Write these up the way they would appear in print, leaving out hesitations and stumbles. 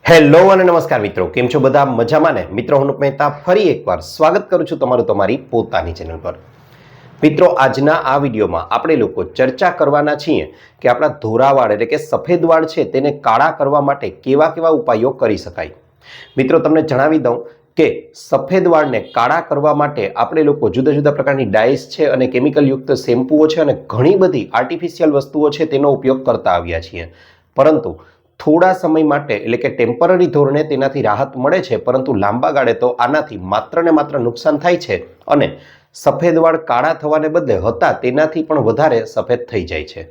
Hello અને નમસ્કાર મિત્રો, કેમ છો બધા? મજામાં ને? મિત્રો, હું મહેતા ફરી એકવાર સ્વાગત કરું છું તમારું તમારી પોતાની ચેનલ પર। મિત્રો, આજના આ વિડીયોમાં આપણે લોકો ચર્ચા કરવાના છીએ કે આપણા ધોળા વાળ એટલે કે સફેદ વાળ છે તેને કાળા કરવા માટે કેવા કેવા ઉપાયો કરી શકાય। મિત્રો, તમને જણાવી દઉં કે સફેદ વાળને કાળા કરવા માટે આપણે લોકો જુદા જુદા પ્રકારની ડાયસ છે અને કેમિકલ યુક્ત શેમ્પૂઓ છે અને ઘણી બધી આર્ટિફિશિયલ વસ્તુઓ છે તેનો ઉપયોગ કરતા આવ્યા છીએ, પરંતુ થોડા સમય માટે એટલે કે ટેમ્પરરી ધોરણે તેનાથી રાહત મળે છે, પરંતુ લાંબા ગાળે તો આનાથી માત્ર ને માત્ર નુકસાન થાય છે અને સફેદ વાળ કાળા થવાને બદલે હતા તેનાથી પણ વધારે સફેદ થઈ જાય છે।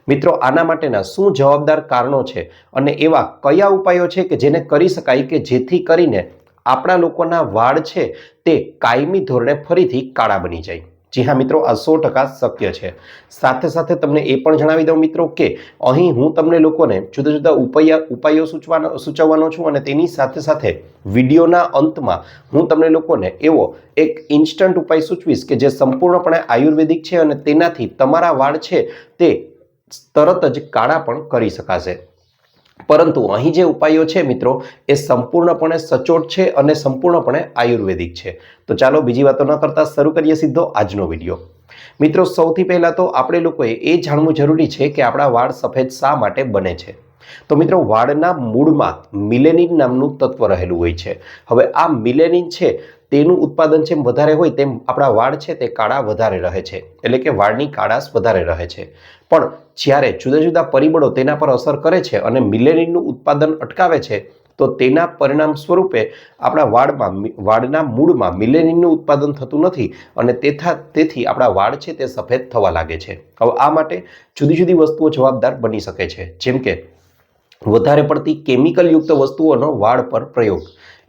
મિત્રો, આના માટેના શું જવાબદાર કારણો છે અને એવા કયા ઉપાયો છે કે જેને કરી શકાય કે જેથી કરીને આપણા લોકોના વાળ છે તે કાયમી ધોરણે ફરીથી કાળા બની જાય? જી હા મિત્રો, આ 100% શક્ય છે। સાથે સાથે તમને એ પણ જણાવી દઉં મિત્રો કે અહીં હું તમને લોકોને જુદા જુદા ઉપાયો સૂચવવાનો છું અને તેની સાથે સાથે વિડીયોના અંતમાં હું તમને લોકોને એવો એક ઇન્સ્ટન્ટ ઉપાય સૂચવીશ કે જે સંપૂર્ણપણે આયુર્વેદિક છે અને તેનાથી તમારા વાળ છે તે તરત જ કાળા પણ કરી શકાશે। પરંતુ અહીં જે ઉપાયો છે મિત્રો એ સંપૂર્ણપણે સચોટ છે અને સંપૂર્ણપણે આયુર્વેદિક છે। તો ચાલો બીજી વાતો ન કરતા શરૂ કરીએ સીધો આજનો વિડીયો। મિત્રો, સૌથી પહેલા તો આપણે લોકોએ એ જાણવું જરૂરી છે કે આપણા વાળ સફેદ શા માટે બને છે। તો મિત્રો, વાળના મૂળમાં મિલેનિન નામનું તત્વ રહેલું હોય છે। હવે આ મિલેનિન છે તેનું ઉત્પાદન જેમ વધારે હોય તેમ આપણા વાળ છે તે કાળા વધારે રહે છે, એટલે કે વાળની કાળાશ વધારે રહે છે। પણ જ્યારે જુદા જુદા પરિબળો તેના પર અસર કરે છે અને મિલેનિનનું ઉત્પાદન અટકાવે છે તો તેના પરિણામ સ્વરૂપે આપણા વાળના મૂળમાં મિલેનિનનું ઉત્પાદન થતું નથી અને તેથી આપણા વાળ છે તે સફેદ થવા લાગે છે। હવે આ માટે જુદી જુદી વસ્તુઓ જવાબદાર બની શકે છે, જેમ કે વધારે પડતી કેમિકલ યુક્ત વસ્તુઓનો વાળ પર પ્રયોગ।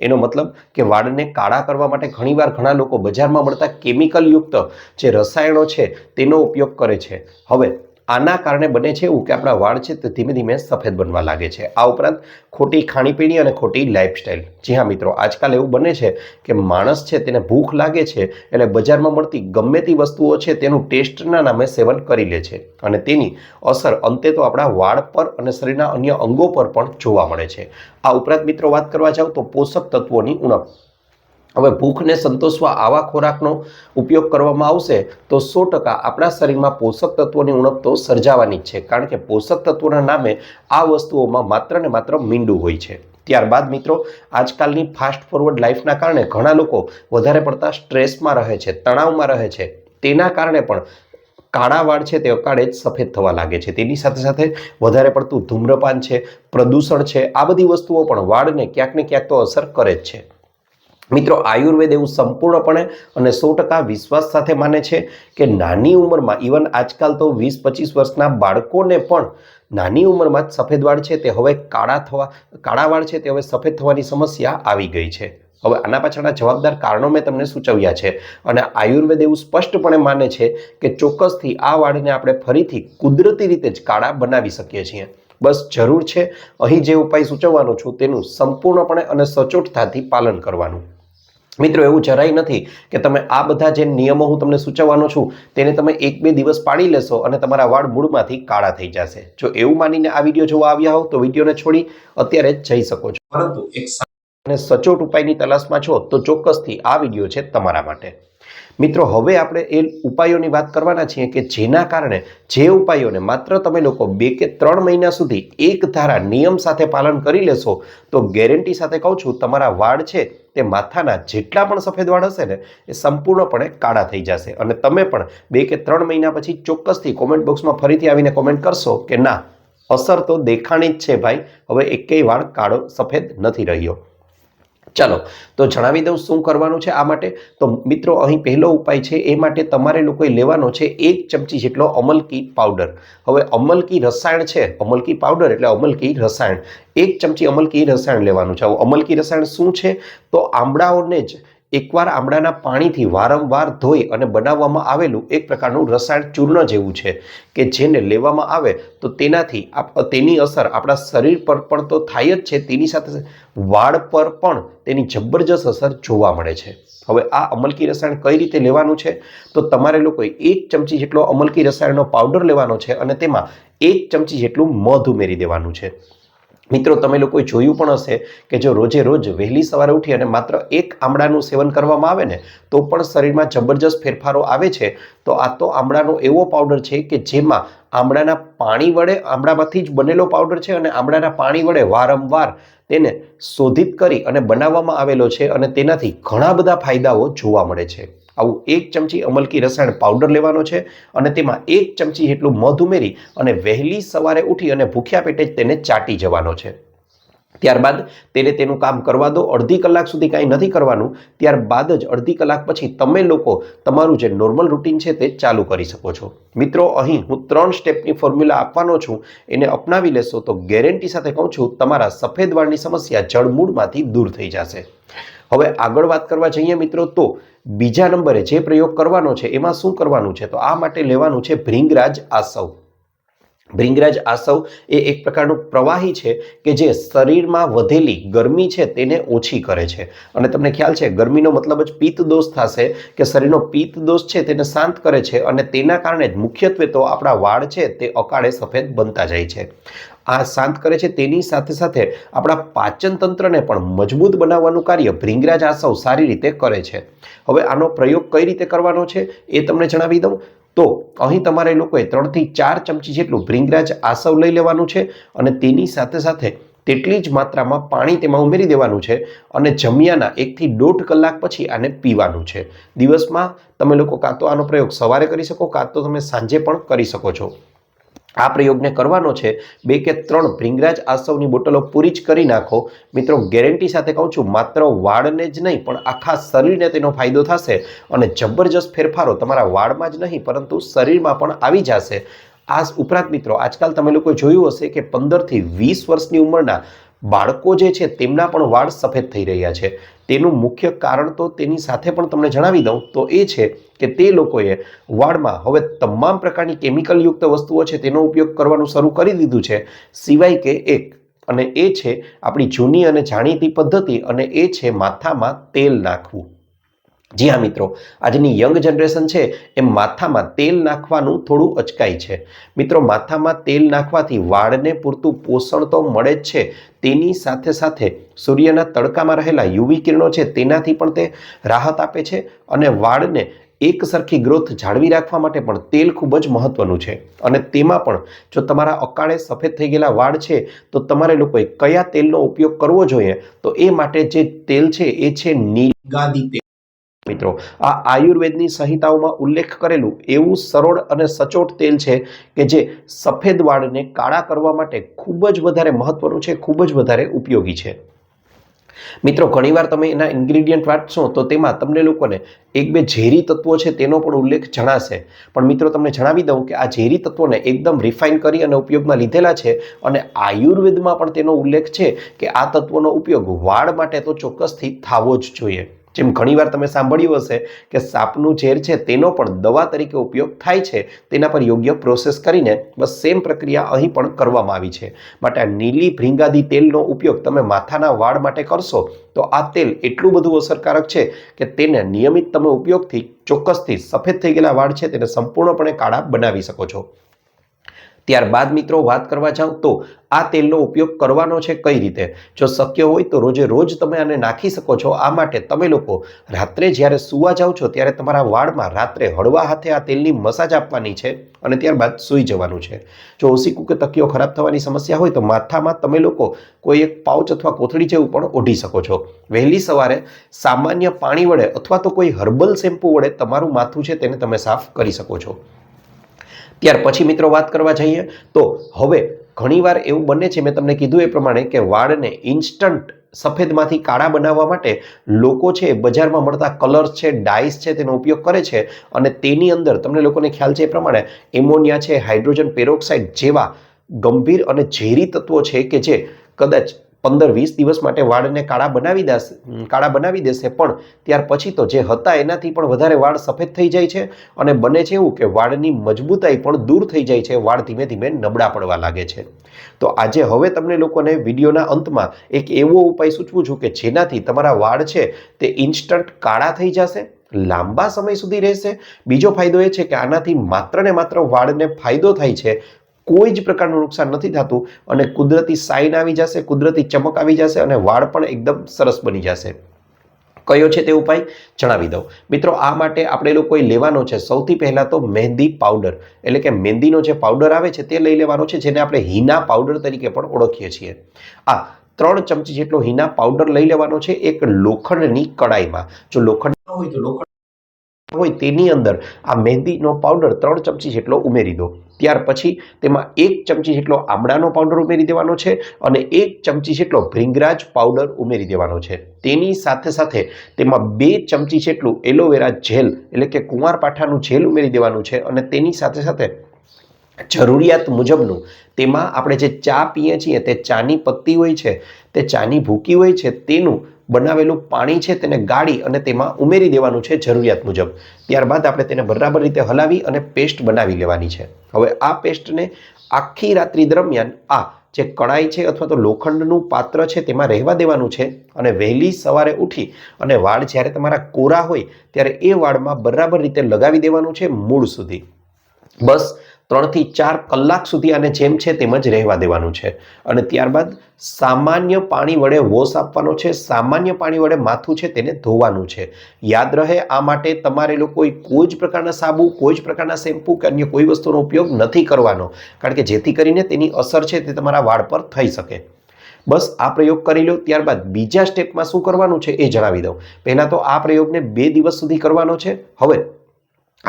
એનો મતલબ કે વાળને કાળા કરવા માટે ઘણીવાર ઘણા લોકો બજારમાં મળતા કેમિકલ યુક્ત જે રસાયણો છે તેનો ઉપયોગ કરે છે। હવે આના કારણે બને છે એવું કે આપણા વાળ છે તે ધીમે ધીમે સફેદ બનવા લાગે છે। આ ઉપરાંત ખોટી ખાણીપીણી અને ખોટી લાઇફસ્ટાઇલ। જી હા મિત્રો, આજકાલ એવું બને છે કે માણસ છે તેને ભૂખ લાગે છે એટલે બજારમાં મળતી ગમે તે વસ્તુઓ છે તેનું ટેસ્ટના નામે સેવન કરી લે છે અને તેની અસર અંતે તો આપણા વાળ પર અને શરીરના અન્ય અંગો પર પણ જોવા મળે છે। આ ઉપરાંત મિત્રો વાત કરવા જાવ તો પોષક તત્વોની ઉણપ। હવે ભૂખને સંતોષવા આવા ખોરાકનો ઉપયોગ કરવામાં આવશે તો 100% આપણા શરીરમાં પોષક તત્વોની ઉણપ તો સર્જાવાની જ છે, કારણ કે પોષક તત્વોના નામે આ વસ્તુઓમાં માત્ર ને માત્ર મીંડું હોય છે। ત્યારબાદ મિત્રો, આજકાલની ફાસ્ટ ફોરવર્ડ લાઈફના કારણે ઘણા લોકો વધારે પડતા સ્ટ્રેસમાં રહે છે, તણાવમાં રહે છે, તેના કારણે પણ કાળા વાળ છે તે અકાળે જ સફેદ થવા લાગે છે। તેની સાથે સાથે વધારે પડતું ધૂમ્રપાન છે, પ્રદૂષણ છે, આ બધી વસ્તુઓ પણ વાળને ક્યાંક ને ક્યાંક તો અસર કરે જ છે। મિત્રો, આયુર્વેદ એવું સંપૂર્ણપણે અને 100% વિશ્વાસ સાથે માને છે કે નાની ઉંમરમાં, ઇવન આજકાલ તો 20-25 વર્ષના બાળકોને પણ નાની ઉંમરમાં જ સફેદ વાળ છે તે હવે કાળા વાળ છે તે હવે સફેદ થવાની સમસ્યા આવી ગઈ છે। હવે આના પાછળના જવાબદાર કારણો મેં તમને સૂચવ્યા છે અને આયુર્વેદ એવું સ્પષ્ટપણે માને છે કે ચોક્કસથી આ વાળને આપણે ફરીથી કુદરતી રીતે જ કાળા બનાવી શકીએ છીએ। બસ જરૂર છે અહીં જે ઉપાય સૂચવવાનો છું તેનું સંપૂર્ણપણે અને સચોટતાથી પાલન કરવાનું। મિત્રો, એવું જરાય નથી કે તમે આ બધા જે નિયમો હું તમને સૂચવવાનો છું તેને તમે 1-2 દિવસ પાળી લેશો અને તમારા વાળ મૂળમાંથી કાળા થઈ જશે। જો એવું માનીને આ વિડીયો જોવા આવ્યા હો તો વિડીયોને છોડી અત્યારે જ જઈ શકો છો, પરંતુ એક અને સચોટ ઉપાયની તલાશમાં છો તો ચોક્કસથી આ વિડીયો છે તમારા માટે। મિત્રો, હવે આપણે એ ઉપાયોની વાત કરવાના છીએ કે જેના કારણે જે ઉપાયોને માત્ર તમે લોકો 2 કે 3 મહિના સુધી એક ધારા નિયમ સાથે પાલન કરી લેશો તો ગેરંટી સાથે કહું છું તમારા વાળ છે તે માથાના જેટલા પણ સફેદ વાળ હશે ને એ સંપૂર્ણપણે કાળા થઈ જશે અને તમે પણ 2 કે 3 મહિના પછી ચોક્કસથી કોમેન્ટ બોક્સમાં ફરીથી આવીને કોમેન્ટ કરશો કે ના, અસર તો દેખાણી જ છે ભાઈ, હવે એકેય વાળ કાળો સફેદ નથી રહ્યો। ચાલો તો જણાવી દઉં શું કરવાનું છે આ માટે। તો મિત્રો, અહીં પહેલો ઉપાય છે એ માટે તમારે લોકોએ લેવાનો છે 1 ચમચી જેટલો અમલકી પાવડર। હવે અમલકી રસાયણ છે, અમલકી પાવડર એટલે અમલકી રસાયણ, 1 ચમચી અમલકી રસાયણ લેવાનું છે। અમલકી રસાયણ શું છે? તો આમળાઓને જ એકવાર આમળાના પાણીથી વારંવાર ધોઈ અને બનાવવામાં આવેલું એક પ્રકારનું રસાયણ ચૂર્ણ જેવું છે કે જેને લેવામાં આવે તો તેનાથી તેની અસર આપણા શરીર પર પણ તો થાય જ છે, તેની સાથે વાળ પર પણ તેની જબરજસ્ત અસર જોવા મળે છે। હવે આ અમલકી રસાયણ કઈ રીતે લેવાનું છે? તો તમારે લોકોએ 1 ચમચી જેટલો અમલકી રસાયણનો પાવડર લેવાનો છે અને તેમાં 1 ચમચી જેટલું મધ ઉમેરી દેવાનું છે। મિત્રો તમે લોકોએ જોયું પણ હશે કે જો રોજે રોજ વહેલી સવારે ઉઠી અને માત્ર એક આમળાનું સેવન કરવામાં આવે ને તો પણ શરીરમાં જબરજસ્ત ફેરફારો આવે છે. તો આ તો આમળાનો એવો પાવડર છે કે જેમાં આમળાના પાણી વડે, આમળામાંથી જ બનેલો પાવડર છે અને આમળાના પાણી વડે વારંવાર તેને શોધિત કરી અને બનાવવામાં આવેલો છે અને તેનાથી ઘણા બધા ફાયદાઓ જોવા મળે છે. આવું 1 ચમચી અમલકી રસાયણ પાવડર લેવાનો છે અને તેમાં 1 ચમચી જેટલું મધ ઉમેરી અને વહેલી સવારે ઉઠી અને ભૂખ્યા પેટે જ તેને ચાટી જવાનો છે. ત્યારબાદ તેને તેનું કામ કરવા દો. અડધી કલાક સુધી કાંઈ નથી કરવાનું. ત્યારબાદ જ અડધી કલાક પછી તમે લોકો તમારું જે નોર્મલ રૂટીન છે તે ચાલુ કરી શકો છો. મિત્રો અહીં હું 3 સ્ટેપની ફોર્મ્યુલા આપવાનો છું, એને અપનાવી લેશો તો ગેરંટી સાથે કહું છું તમારા સફેદ વાળની સમસ્યા જડમૂળમાંથી દૂર થઈ જશે. હવે આગળ વાત કરવા જઈએ મિત્રો તો બીજા નંબરે જે પ્રયોગ કરવાનો છે એમાં શું કરવાનું છે? તો આ માટે લેવાનું છે ભૃંગરાજ આસવ. ભૃંગરાજ આસવ એ એક પ્રકારનું પ્રવાહી છે કે જે શરીરમાં વધેલી ગરમી છે તેને ઓછી કરે છે. અને તમને ખ્યાલ છે ગરમીનો મતલબ જ પિત્ત દોષ થશે કે શરીરનો પિત્ત દોષ છે તેને શાંત કરે છે અને તેના કારણે જ મુખ્યત્વે તો આપણા વાળ છે તે અકાળે સફેદ બનતા જાય છે. આ શાંત કરે છે તેની સાથે સાથે આપણા પાચન તંત્રને પણ મજબૂત બનાવવાનું કાર્ય ભૃંગરાજ આસવ સારી રીતે કરે છે. હવે આનો પ્રયોગ કઈ રીતે કરવાનો છે એ તમને જણાવી દઉં. તો અહીં તમારે લોકોએ 3 થી 4 ચમચી જેટલું ભૃંગરાજ આસવ લઈ લેવાનું છે અને તેની સાથે સાથે તેટલી જ માત્રામાં પાણી તેમાં ઉમેરી દેવાનું છે અને જમ્યાના 1 થી 1.5 કલાક પછી આને પીવાનું છે. દિવસમાં તમે લોકો કાં તો આનો પ્રયોગ સવારે કરી શકો, કાં તો તમે સાંજે પણ કરી શકો છો. આ પ્રયોગને કરવાનો છે 2 કે 3 ભૃંગરાજ આસવની બોટલો પૂરી જ કરી નાખો. મિત્રો ગેરંટી સાથે કહું છું માત્ર વાળને જ નહીં પણ આખા શરીરને તેનો ફાયદો થશે અને જબરજસ્ત ફેરફારો તમારા વાળમાં જ નહીં પરંતુ શરીરમાં પણ આવી જશે. આ ઉપરાંત મિત્રો આજકાલ તમે લોકો જોયું હશે કે 15 થી 20 વર્ષની ઉંમરના બાળકો જે છે તેમના પણ વાળ સફેદ થઈ રહ્યા છે. તેનું મુખ્ય કારણ તો તેની સાથે પણ તમને જણાવી દઉં તો એ છે કે તે લોકોએ વાળમાં હવે તમામ પ્રકારની કેમિકલયુક્ત વસ્તુઓ છે તેનો ઉપયોગ કરવાનું શરૂ કરી દીધું છે, સિવાય કે એક, અને એ છે આપણી જૂની અને જાણીતી પદ્ધતિ અને એ છે માથામાં તેલ નાખવું. જી હા મિત્રો, આજની યંગ જનરેશન છે એ માથામાં તેલ નાખવાનું થોડું અચકાય છે. મિત્રો માથામાં તેલ નાખવાથી વાળને પૂરતું પોષણ તો મળે જ છે, તેની સાથે સાથે સૂર્યના તડકામાં રહેલા યુવી કિરણો છે તેનાથી પણ તે રાહત આપે છે અને વાળને એક સરખી ગ્રોથ જાળવી રાખવા માટે પણ તેલ ખૂબ જ મહત્વનું છે. અને તેમાં પણ જો તમારા અકાળે સફેદ થઈ ગયેલા વાળ છે તો તમારે લોકોએ કયા તેલનો ઉપયોગ કરવો જોઈએ? તો એ માટે જે તેલ છે એ છે નીલગાદી તેલ. મિત્રો આ આયુર્વેદની સંહિતાઓમાં ઉલ્લેખ કરેલું એવું સરળ અને સચોટ તેલ છે કે જે સફેદ વાળને કાળા કરવા માટે ખૂબ જ વધારે મહત્વનું છે, ખૂબ જ વધારે ઉપયોગી છે. મિત્રો ઘણીવાર તમે એના ઇન્ગ્રેડિયન્ટ વાંચશો તો તેમાં તમને લોકોને 1-2 ઝેરી તત્વો છે તેનો પણ ઉલ્લેખ જણાશે. પણ મિત્રો તમને જણાવી દઉં કે આ ઝેરી તત્વોને એકદમ રિફાઇન કરી અને ઉપયોગમાં લીધેલા છે અને આયુર્વેદમાં પણ તેનો ઉલ્લેખ છે કે આ તત્વોનો ઉપયોગ વાળ માટે તો ચોક્કસથી થવો જ જોઈએ. જેમ ઘણીવાર તમે સાંભળ્યું હશે કે સાપનું ઝેર છે તેનો પણ દવા તરીકે ઉપયોગ થાય છે, તેના પર યોગ્ય પ્રોસેસ કરીને બસ સેમ પ્રક્રિયા અહીં પણ કરવામાં આવી છે. માટે આ નીલી ભૃંગાદી તેલનો ઉપયોગ તમે માથાના વાળ માટે કરશો તો આ તેલ એટલું બધું અસરકારક છે કે તેને નિયમિત તમે ઉપયોગથી ચોક્કસથી સફેદ થઈ ગયેલા વાળ છે તેને સંપૂર્ણપણે કાળા બનાવી શકો છો. ત્યારબાદ મિત્રો વાત કરવા જાઉં તો આ તેલનો ઉપયોગ કરવાનો છે કઈ રીતે? જો શક્ય હોય તો રોજે રોજ તમે આને નાખી શકો છો. આ માટે તમે લોકો રાત્રે જ્યારે સૂવા જાઓ છો ત્યારે તમારા વાળમાં રાત્રે હળવા હાથે આ તેલની મસાજ આપવાની છે અને ત્યારબાદ સૂઈ જવાનું છે. જો ઓશીકું કે તકિયો ખરાબ થવાની સમસ્યા હોય તો માથામાં તમે લોકો કોઈ એક પાઉચ અથવા કોથળી જેવું પણ ઓઢી શકો છો. વહેલી સવારે સામાન્ય પાણી વડે અથવા તો કોઈ હર્બલ શેમ્પૂ વડે તમારું માથું છે તેને તમે સાફ કરી શકો છો. ત્યાર પછી મિત્રો વાત કરવા જઈએ તો હવે ઘણીવાર એવું બને છે, મેં તમને કીધું એ પ્રમાણે, કે વાળને ઇન્સ્ટન્ટ સફેદમાંથી કાળા બનાવવા માટે લોકો છે બજારમાં મળતા કલર્સ છે, ડાઈસ છે તેનો ઉપયોગ કરે છે અને તેની અંદર તમને લોકોને ખ્યાલ છે એ પ્રમાણે એમોનિયા છે, હાઇડ્રોજન પેરોક્સાઇડ જેવા ગંભીર અને ઝેરી તત્વો છે કે જે કદાચ 15-20 દિવસ માટે વાળને કાળા બનાવી દેશે પણ ત્યાર પછી તો જે હતા એનાથી પણ વધારે વાળ સફેદ થઈ જાય છે અને બને છે એવું કે વાળની મજબૂતાઈ પણ દૂર થઈ જાય છે, વાળ ધીમે ધીમે નબળા પડવા લાગે છે. તો આજે હવે તમને લોકોને વિડીયોના અંતમાં એક એવો ઉપાય સૂચવું છું કે જેનાથી તમારા વાળ છે તે ઇન્સ્ટન્ટ કાળા થઈ જશે, લાંબા સમય સુધી રહેશે. બીજો ફાયદો એ છે કે આનાથી માત્ર ને માત્ર વાળને ફાયદો થાય છે, કોઈ જ પ્રકારનું નુકસાન નથી થતું અને કુદરતી શાઇન આવી જશે, કુદરતી ચમક આવી જશે અને વાળ પણ એકદમ સરસ બની જશે. કયો છે તે ઉપાય જણાવી દઉં મિત્રો. આ માટે આપણે લોકોએ લેવાનો છે સૌથી પહેલા તો મહેંદી પાવડર, એટલે કે મહેંદીનો જે પાવડર આવે છે તે લઈ લેવાનો છે, જેને આપણે હિના પાવડર તરીકે પણ ઓળખીએ છીએ. આ 3 ચમચી જેટલો હિના પાવડર લઈ લેવાનો છે એક લોખંડની કડાઈમાં. જો લોખંડ ન હોય તો લોખંડ હોય તેની અંદર આ મહેંદીનો પાવડર 3 ચમચી જેટલો ઉમેરી દો. ત્યાર પછી તેમાં 1 ચમચી જેટલો આમળાનો પાવડર ઉમેરી દેવાનો છે અને 1 ચમચી જેટલો ભૃંગરાજ પાવડર ઉમેરી દેવાનો છે. તેની સાથે સાથે તેમાં 2 ચમચી જેટલું એલોવેરા જેલ, એટલે કે કુંવારપાઠાનું જેલ ઉમેરી દેવાનું છે અને તેની સાથે સાથે જરૂરિયાત મુજબનું તેમાં આપણે જે ચા પીએ છીએ તે ચાની પત્તી હોય છે, તે ચાની ભૂકી હોય છે, તેનું બનાવેલું પાણી છે તેને ગાળી અને તેમાં ઉમેરી દેવાનું છે જરૂરિયાત મુજબ. ત્યારબાદ આપણે તેને બરાબર રીતે હલાવી અને પેસ્ટ બનાવી લેવાની છે. હવે આ પેસ્ટને આખી રાત્રિ દરમિયાન આ જે કડાઈ છે અથવા તો લોખંડનું પાત્ર છે તેમાં રહેવા દેવાનું છે અને વહેલી સવારે ઉઠી અને વાળ જ્યારે તમારા કોરા હોય ત્યારે એ વાળમાં બરાબર રીતે લગાવી દેવાનું છે મૂળ સુધી. બસ 3 થી 4 કલાક સુધી આને જેમ છે તેમ જ રહેવા દેવાનું છે અને ત્યારબાદ સામાન્ય પાણી વડે વોશ આપવાનો છે. સામાન્ય પાણી વડે માથું છે તેને ધોવાનું છે. યાદ રહે, આ માટે તમારે લોકોએ કોઈ જ પ્રકારના સાબુ, કોઈ જ પ્રકારના શેમ્પૂ કે અન્ય કોઈ વસ્તુનો ઉપયોગ નથી કરવાનો, કારણ કે જેથી કરીને તેની અસર છે તે તમારા વાળ પર થઈ શકે. બસ આ પ્રયોગ કરી લો. ત્યારબાદ બીજા સ્ટેપમાં શું કરવાનું છે એ જણાવી દઉં. પહેલાં તો આ પ્રયોગને 2 દિવસ સુધી કરવાનો છે. હવે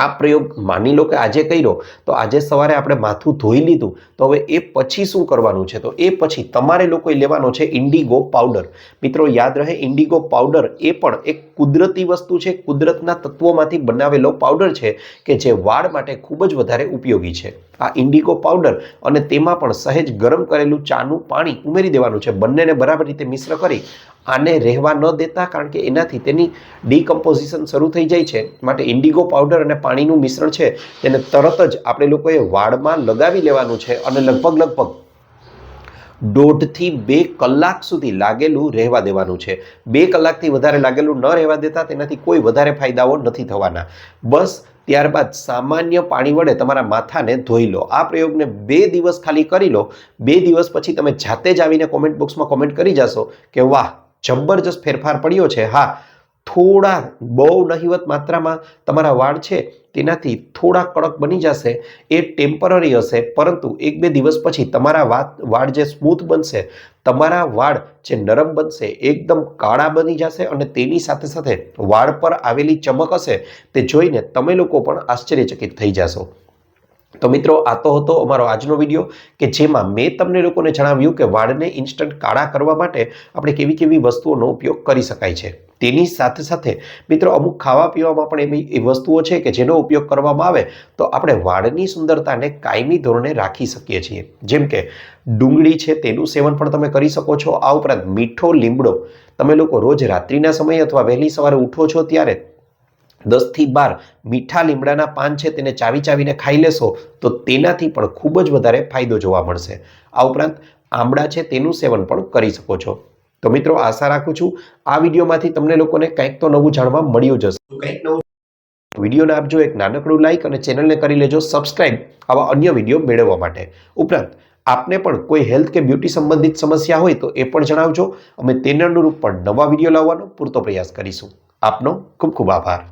આ પ્રયોગ માની લો કે આજે કર્યો તો આજે સવારે આપણે માથું ધોઈ લીધું, તો હવે એ પછી શું કરવાનું છે? તો એ પછી તમારે લોકોએ લેવાનો છે ઇન્ડિગો પાવડર. મિત્રો યાદ રહે, ઇન્ડિગો પાવડર એ પણ એક કુદરતી વસ્તુ છે, કુદરતના તત્વોમાંથી બનાવેલો પાવડર છે કે જે વાળ માટે ખૂબ જ વધારે ઉપયોગી છે. આ ઇન્ડિગો પાવડર અને તેમાં પણ સહેજ ગરમ કરેલું ચાનું પાણી ઉમેરી દેવાનું છે. બંનેને બરાબર રીતે મિશ્ર કરી આને રહેવા ન દેતા, કારણ કે એનાથી તેની ડીકમ્પોઝિશન શરૂ થઈ જાય છે. માટે ઇન્ડિગો પાવડર અને પાણીનું મિશ્રણ છે તેને તરત જ આપણે લોકોએ વાળમાં લગાવી લેવાનું છે અને લગભગ 1.5 થી 2 કલાક સુધી લાગેલું રહેવા દેવાનું છે. 2 કલાકથી વધારે લાગેલું ન રહેવા દેતા, તેનાથી કોઈ વધારે ફાયદાઓ નથી થવાના. બસ ત્યારબાદ સામાન્ય પાણી વડે તમારા માથાને ધોઈ લો. આ પ્રયોગને 2 દિવસ ખાલી કરી લો. 2 દિવસ પછી તમે જાતે જ આવીને કોમેન્ટ બોક્સમાં કોમેન્ટ કરી જશો કે વાહ, જબરજસ્ત ફેરફાર પડ્યો છે. હા, થોડા બહુ નહિવત માત્રામાં તમારા વાળ છે તેનાથી થોડા કડક બની જશે, એ ટેમ્પરરી હશે, પરંતુ 1-2 દિવસ પછી તમારા વાળ જે સ્મૂથ બનશે, તમારા વાળ જે નરમ બનશે, એકદમ કાળા બની જશે અને તેની સાથે સાથે વાળ પર આવેલી ચમક હશે તે જોઈને તમે લોકો પણ આશ્ચર્યચકિત થઈ જશો. તો મિત્રો, આ તો હતો અમારો આજનો વિડીયો કે જેમાં મેં તમને લોકોને જણાવ્યું કે વાળને ઇન્સ્ટન્ટ કાળા કરવા માટે આપણે કેવી કેવી વસ્તુઓનો ઉપયોગ કરી શકાય છે. તેની સાથે સાથે મિત્રો અમુક ખાવા પીવામાં પણ એવી વસ્તુઓ છે કે જેનો ઉપયોગ કરવામાં આવે તો આપણે વાળની સુંદરતાને કાયમી ધોરણે રાખી શકીએ છીએ. જેમ કે ડુંગળી છે તેનું સેવન પણ તમે કરી શકો છો. આ ઉપરાંત મીઠો લીમડો તમે લોકો રોજ રાત્રિના સમયે અથવા વહેલી સવારે ઉઠો છો ત્યારે 10 થી 12 મીઠા લીમડાના પાન છે તેને ચાવીને ખાઈ લેશો તો તેનાથી પણ ખૂબ જ વધારે ફાયદો જોવા મળશે. આ ઉપરાંત આમળા છે તેનું સેવન પણ કરી શકો છો. તો મિત્રો, આશા રાખું છું આ વિડીયોમાંથી તમને લોકોને કંઈક તો નવું જાણવા મળ્યું જ હશે. કંઈક નવું વિડીયોને આપજો એક નાનકડું લાઈક અને ચેનલને કરી લેજો સબસ્ક્રાઇબ આવા અન્ય વિડીયો મેળવવા માટે. ઉપરાંત આપને પણ કોઈ હેલ્થ કે બ્યુટી સંબંધિત સમસ્યા હોય તો એ પણ જણાવજો. અમે તેને અનુરૂપ પણ નવા વિડીયો લાવવાનો પૂરતો પ્રયાસ કરીશું. આપનો ખૂબ ખૂબ આભાર.